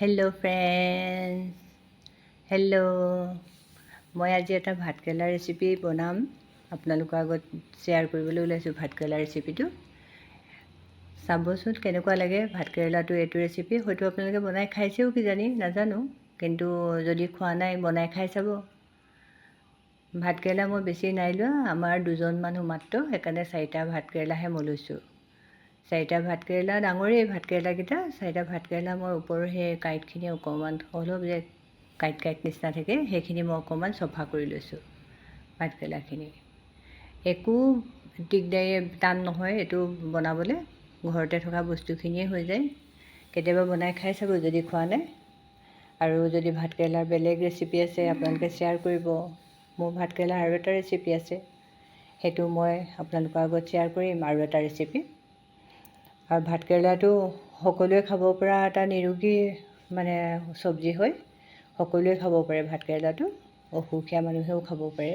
Hello' friends, hello'. মই আজি এটা ভাতকেৰেলা ৰেচিপি বনাম, আপোনালোকৰ আগত শ্বেয়াৰ কৰিবলৈ ওলাইছোঁ ভাতকেৰেলা ৰেচিপিটো। চাবচোন কেনেকুৱা লাগে ভাতকেৰেলাটো। এইটো ৰেচিপি হয়তো আপোনালোকে বনাই খাইছেও কিজানি, নাজানো, কিন্তু যদি খোৱা নাই বনাই খাই চাব। ভাতকেৰেলা মই বেছি নাই লোৱা, আমাৰ দুজন মানুহ মাত্ৰ, সেইকাৰণে 4টা ভাতকেৰেলাহে মই লৈছোঁ। 4টা ভাতকেৰেলা, ডাঙৰেই ভাতকেৰেলাকেইটা। 4টা ভাতকেৰেলা মই ওপৰৰ সেই কাঁইটখিনি অকণমান অলপ যে কাঁইট নিচিনা থাকে, সেইখিনি মই অকণমান চফা কৰি লৈছোঁ। ভাতকেৰেলাখিনি একো দিগদাৰী টান নহয় এইটো বনাবলৈ, ঘৰতে থকা বস্তুখিনিয়ে হৈ যায়। কেতিয়াবা বনাই খাই চাব যদি খোৱা নাই। আৰু যদি ভাতকেৰেলাৰ বেলেগ ৰেচিপি আছে আপোনালোকে শ্বেয়াৰ কৰিব। মোৰ ভাতকেৰেলাৰ আৰু এটা ৰেচিপি আছে, সেইটো মই আপোনালোকৰ আগত শ্বেয়াৰ কৰিম, আৰু এটা ৰেচিপি। আৰু ভাতকেৰেলাটো সকলোৱে খাব পৰা এটা নিৰোগী চব্জি হয়। সকলোৱে খাব পাৰে ভাতকেৰেলাটো, অসুখীয়া মানুহেও খাব পাৰে।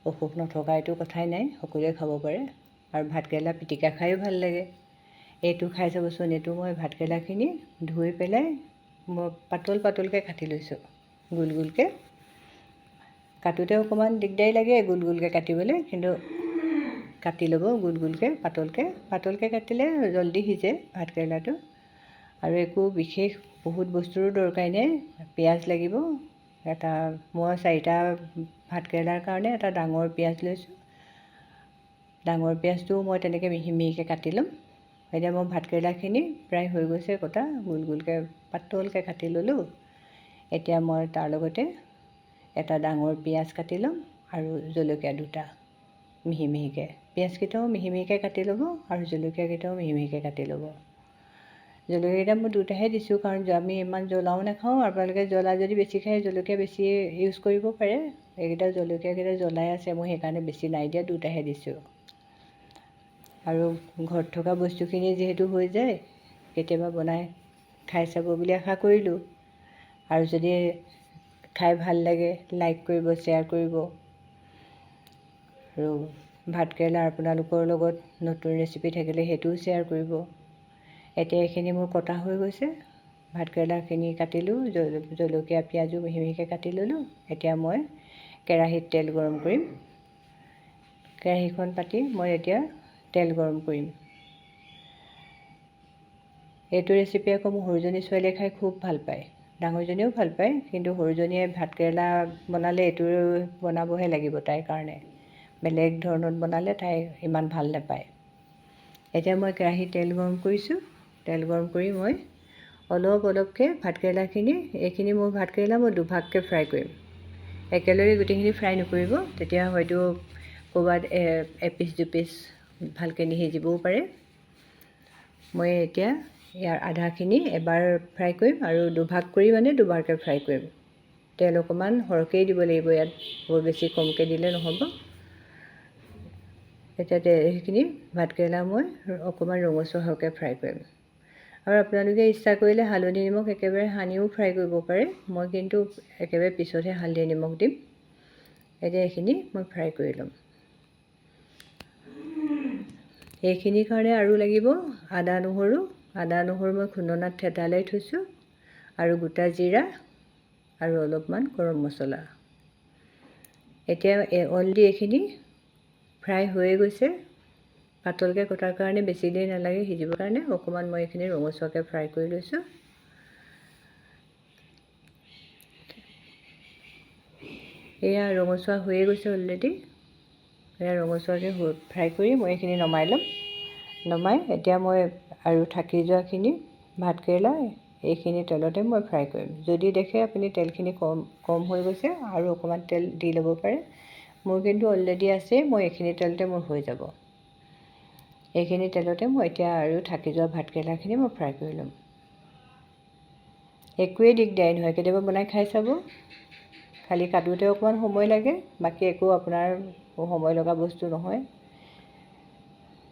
অসুখ নথকা এইটো কথাই নাই, সকলোৱে খাব পাৰে। আৰু ভাতকেৰেলা পিটিকা খায়ো ভাল লাগে। এইটো খাই চাবচোন। এইটো মই ভাতকেৰেলাখিনি ধুই পেলাই মই পাতলকৈ কাটি লৈছোঁ, গোল গোলকৈ। কাটোতে অকণমান দিগদাৰী লাগে গোল গোলকৈ কাটিবলৈ, কিন্তু কাটি ল'ব গোল গোলকৈ, পাতলকৈ কাটিলে জল্দি সিজে ভাতকেৰেলাটো। আৰু একো বিশেষ বহুত বস্তুৰো দৰকাৰ নাই। পিঁয়াজ লাগিব এটা, মই 4টা ভাতকেৰেলাৰ কাৰণে এটা ডাঙৰ পিঁয়াজ লৈছোঁ। ডাঙৰ পিঁয়াজটো মই তেনেকৈ মিহি মিহিকৈ কাটি ল'ম। এতিয়া মই ভাতকেৰেলাখিনি প্ৰায় হৈ গৈছে কটা, গোল গোলকৈ পাতলকৈ কাটি ল'লোঁ। এতিয়া মই তাৰ লগতে এটা ডাঙৰ পিঁয়াজ কাটি ল'ম আৰু জলকীয়া 2টা মিহি মিহিকৈ। পিঁয়াজকেইটাও মিহি মিহিকৈ কাটি ল'ব আৰু জলকীয়াকেইটাও মিহি মিহিকৈ কাটি ল'ব। জলকীয়াকেইটা মই 2টাহে দিছোঁ, কাৰণ আমি ইমান জ্বলাও নাখাওঁ। আপোনালোকে জ্বলা যদি বেছি খায় জলকীয়া বেছি ইউজ কৰিব পাৰে। এইকেইটা জলকীয়াকেইটা জ্বলাই আছে, মই সেইকাৰণে বেছি নাই দিয়া, 2টাহে দিছোঁ। আৰু ঘৰত থকা বস্তুখিনি যিহেতু হৈ যায়, কেতিয়াবা বনাই খাই চাব বুলি আশা কৰিলোঁ। আৰু যদি খাই ভাল লাগে লাইক কৰিব, শ্বেয়াৰ কৰিব। আৰু ভাতকেৰেলা আপোনালোকৰ লগত নতুন ৰেচিপি থাকিলে সেইটোও শ্বেয়াৰ কৰিব। এতিয়া এইখিনি মোৰ কটা হৈ গৈছে, ভাতকেৰেলাখিনি কাটিলোঁ, জলকীয়া পিঁয়াজো মিহি মিহিকৈ কাটি ল'লোঁ। এতিয়া মই কেৰাহীত তেল গৰম কৰিম। কেৰাহীখন পাতি মই এতিয়া তেল গৰম কৰিম। এইটো ৰেচিপি আকৌ মোৰ সৰুজনী ছোৱালীয়ে খাই খুব ভাল পায়, ডাঙৰজনীয়েও ভাল পায়, কিন্তু সৰুজনীয়ে ভাতকেৰেলা বনালে এইটো বনাবহে লাগিব তাইৰ কাৰণে। বেলেগ ধৰণত বনালে তাই ইমান ভাল নাপায়। এতিয়া মই কেৰাহীত তেল গৰম কৰিছোঁ। তেল গৰম কৰি মই অলপকৈ ভাতকেৰেলাখিনি, এইখিনি মোৰ ভাতকেৰেলা মই দুভাগকৈ ফ্ৰাই কৰিম। একেলগে গোটেইখিনি ফ্ৰাই নকৰিব, তেতিয়া হয়তো ক'ৰবাত এপিচ দুপিচ ভালকৈ নিসিজিবও পাৰে। মই এতিয়া ইয়াৰ আধাখিনি এবাৰ ফ্ৰাই কৰিম আৰু দুভাগ কৰি দুবাৰকৈ ফ্ৰাই কৰিম। তেল অকণমান সৰহকৈয়ে দিব লাগিব ইয়াত, বৰ বেছি কমকৈ দিলে নহ'ব। এতিয়া সেইখিনি ভাতকেৰেলা মই অকণমান ৰঙচুৱা হোৱাকৈ ফ্ৰাই কৰিম। আৰু আপোনালোকে ইচ্ছা কৰিলে হালধি নিমখ একেবাৰে সানিও ফ্ৰাই কৰিব পাৰে। মই কিন্তু একেবাৰে পিছতহে হালধি নিমখ দিম। এতিয়া এইখিনি মই ফ্ৰাই কৰি ল'ম। এইখিনিৰ কাৰণে আৰু লাগিব আদা নহৰু মই খুন্দনাত থেতালাই থৈছোঁ, আৰু গোটা জিৰা আৰু অলপমান গৰম মছলা। এতিয়া অলৰেডি এইখিনি ফ্ৰাই হৈয়ে গৈছে। পাতলকৈ কটাৰ কাৰণে বেছি দেৰি নালাগে সিজিবৰ কাৰণে। অকণমান মই এইখিনি ৰঙচুৱাকৈ ফ্ৰাই কৰি লৈছোঁ। এয়া ৰঙচুৱা হৈয়ে গৈছে অলৰেডি। এয়া ৰঙচুৱাকৈ ফ্ৰাই কৰি মই এইখিনি নমাই ল'ম। নমাই এতিয়া মই আৰু থাকি যোৱাখিনি ভাতকেৰেলা এইখিনি তেলতে মই ফ্ৰাই কৰিম। যদি দেখে আপুনি তেলখিনি কম হৈ গৈছে আৰু অকণমান তেল দি ল'ব পাৰে। মোৰ কিন্তু অলৰেডি আছে, মই এইখিনি তেলতে মোৰ হৈ যাব। এইখিনি তেলতে মই এতিয়া আৰু থাকি যোৱা ভাতকেৰেলাখিনি মই ফ্ৰাই কৰি ল'ম। একোৱেই দিগদাৰী নহয়, কেতিয়াবা বনাই খাই চাব। খালি কাটোতে অকণমান সময় লাগে, বাকী একো আপোনাৰ সময় লগা বস্তু নহয়।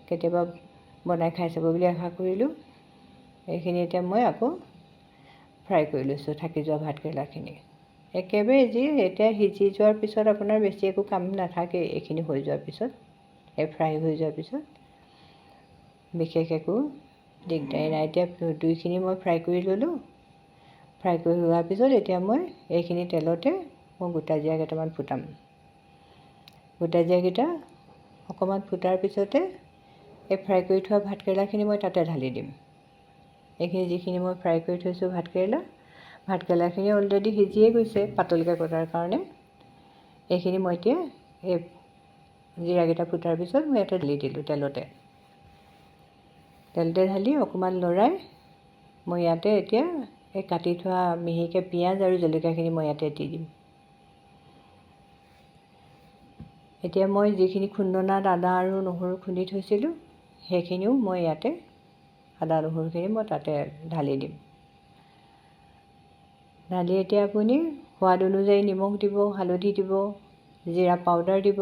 কেতিয়াবা বনাই খাই চাব বুলি আশা কৰিলোঁ। এইখিনি এতিয়া মই আকৌ ফ্ৰাই কৰি লৈছোঁ থাকি যোৱা ভাতকেৰেলাখিনি। একেবাৰে এতিয়া সিজি যোৱাৰ পিছত আপোনাৰ বেছি একো কাম নাথাকে। এইখিনি হৈ যোৱাৰ পিছত, ফ্ৰাই হৈ যোৱাৰ পিছত বিশেষ একো দিগদাৰী নাই। এতিয়া 2খিনি মই ফ্ৰাই কৰি ল'লোঁ। ফ্ৰাই কৰি হোৱাৰ পিছত এতিয়া মই এইখিনি তেলতে মই গোটা জিৰা কেইটামান ফুটাম। গোটা জিৰাকেইটা অকণমান ফুটাৰ পিছতে এই ফ্ৰাই কৰি থোৱা ভাতকেৰেলাখিনি মই তাতে ঢালি দিম। এইখিনি যিখিনি মই ফ্ৰাই কৰি থৈছোঁ ভাতকেৰেলাখিনি অলৰেডি সিজিয়ে গৈছে পাতলকৈ কটাৰ কাৰণে। এইখিনি মই এতিয়া এই জিৰাকেইটা ফুটাৰ পিছত মই ইয়াতে ঢালি দিলোঁ তেলতে ঢালি অকণমান লৰাই মই ইয়াতে এতিয়া এই কাটি থোৱা মিহিকৈ পিঁয়াজ আৰু জলকীয়াখিনি মই ইয়াতে দি দিম। এতিয়া মই যিখিনি খুন্দনাত আদা আৰু নহৰু খুন্দি থৈছিলোঁ সেইখিনিও মই ইয়াতে আদা নহৰুখিনি মই তাতে ঢালি দিম। ঢালি এতিয়া আপুনি সোৱাদ অনুযায়ী নিমখ দিব, হালধি দিব, জিৰা পাউডাৰ দিব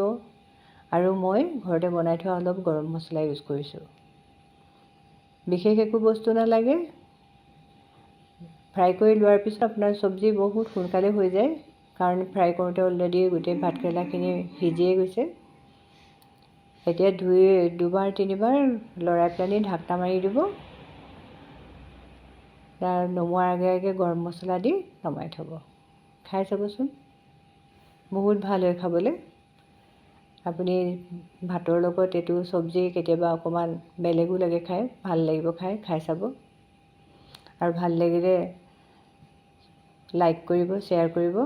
আৰু মই ঘৰতে বনাই থোৱা অলপ গৰম মছলা ইউজ কৰিছোঁ। বিশেষ একো বস্তু নালাগে। ফ্ৰাই কৰি লোৱাৰ পিছত আপোনাৰ চব্জি বহুত সোনকালে হৈ যায়, কাৰণ ফ্ৰাই কৰোঁতে অলৰেডি গোটেই ভাতকেৰেলাখিনি সিজিয়ে গৈছে। এতিয়া দুবাৰ তিনিবাৰ লৰাই পেলানি ঢাকনা মাৰি দিব। তাৰ নমোৱাৰ আগে আগে গৰম মছলা দি নমাই থ'ব। খাই চাবচোন, বহুত ভাল হয় খাবলৈ। আপুনি ভাতৰ লগত এইটো চব্জি কেতিয়াবা অকণমান বেলেগো লাগে খাই, ভাল লাগিব খাই চাব। আৰু ভাল লাগিলে লাইক কৰিব, শ্বেয়াৰ কৰিব।